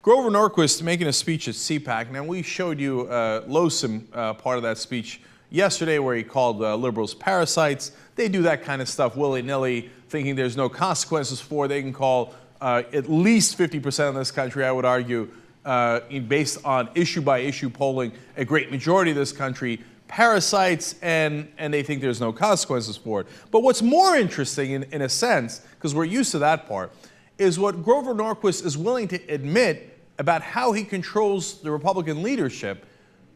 Grover Norquist making a speech at CPAC. Now, we showed you a loathsome part of that speech yesterday where he called liberals parasites. They do that kind of stuff willy-nilly, thinking there's no consequences for it. They can call at least 50% of this country, I would argue, based on issue-by-issue polling, a great majority of this country, parasites, and they think there's no consequences for it. But what's more interesting, in a sense, because we're used to that part, is what Grover Norquist is willing to admit about how he controls the Republican leadership.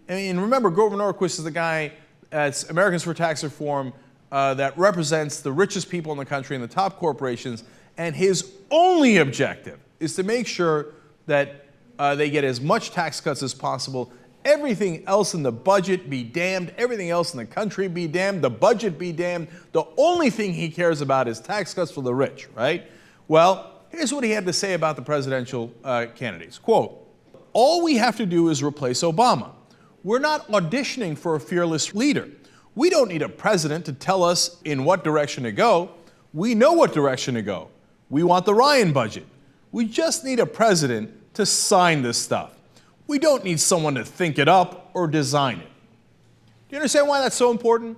I mean, remember, Grover Norquist is the guy at Americans for Tax Reform that represents the richest people in the country and the top corporations, and his only objective is to make sure that they get as much tax cuts as possible. Everything else in the budget be damned, everything else in the country be damned, the budget be damned. The only thing he cares about is tax cuts for the rich, right? Well, here's what he had to say about the presidential candidates. Quote, "All we have to do is replace Obama. We're not auditioning for a fearless leader. We don't need a president to tell us in what direction to go. We know what direction to go. We want the Ryan budget. We just need a president to sign this stuff. We don't need someone to think it up or design it." Do you understand why that's so important?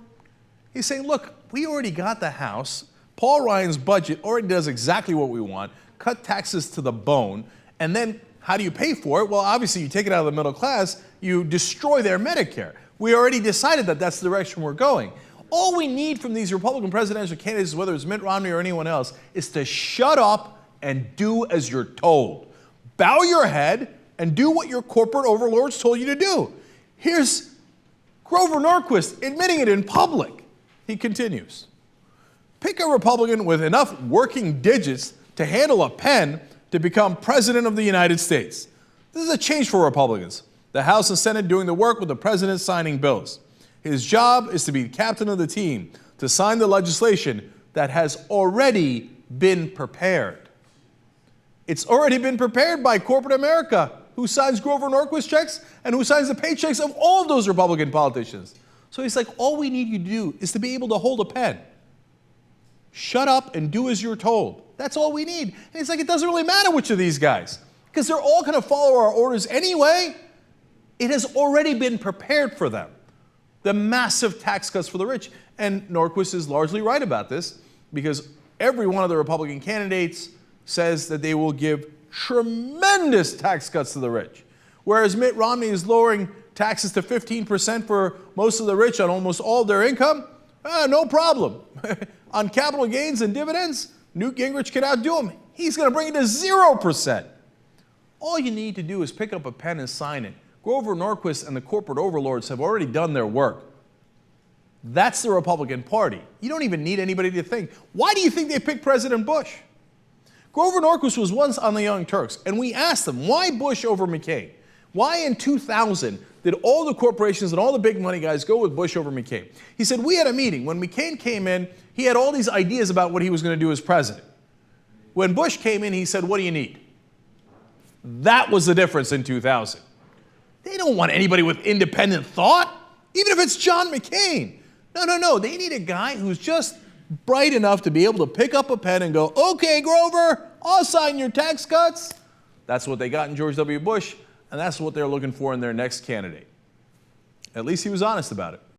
He's saying, look, we already got the House. Paul Ryan's budget already does exactly what we want, cut taxes to the bone, and then how do you pay for it? Well, obviously you take it out of the middle class, you destroy their Medicare. We already decided that that's the direction we're going. All we need from these Republican presidential candidates, whether it's Mitt Romney or anyone else, is to shut up and do as you're told. Bow your head and do what your corporate overlords told you to do. Here's Grover Norquist admitting it in public. He continues. "Pick a Republican with enough working digits to handle a pen to become president of the United States. This is a change for Republicans. The House and Senate doing the work with the president signing bills. His job is to be captain of the team, to sign the legislation that has already been prepared." It's already been prepared by corporate America, who signs Grover Norquist checks and who signs the paychecks of all of those Republican politicians. So he's like, all we need you to do is to be able to hold a pen. Shut up and do as you're told. That's all we need. And he's like, it doesn't really matter which of these guys, because they're all going to follow our orders anyway. It has already been prepared for them. The massive tax cuts for the rich. And Norquist is largely right about this, because every one of the Republican candidates says that they will give tremendous tax cuts to the rich. Whereas Mitt Romney is lowering taxes to 15% for most of the rich on almost all of their income, no problem. On capital gains and dividends, Newt Gingrich can outdo him. He's going to bring it to 0%. All you need to do is pick up a pen and sign it. Grover Norquist and the corporate overlords have already done their work. That's the Republican Party. You don't even need anybody to think. Why do you think they picked President Bush? Grover Norquist was once on the Young Turks, and we asked him, why Bush over McCain? Why in 2000 did all the corporations and all the big money guys go with Bush over McCain? He said, we had a meeting. When McCain came in, he had all these ideas about what he was going to do as president. When Bush came in, he said, what do you need? That was the difference in 2000. They don't want anybody with independent thought, even if it's John McCain. No. They need a guy who's just bright enough to be able to pick up a pen and go, okay, Grover, I'll sign your tax cuts. That's what they got in George W. Bush, and that's what they're looking for in their next candidate. At least he was honest about it.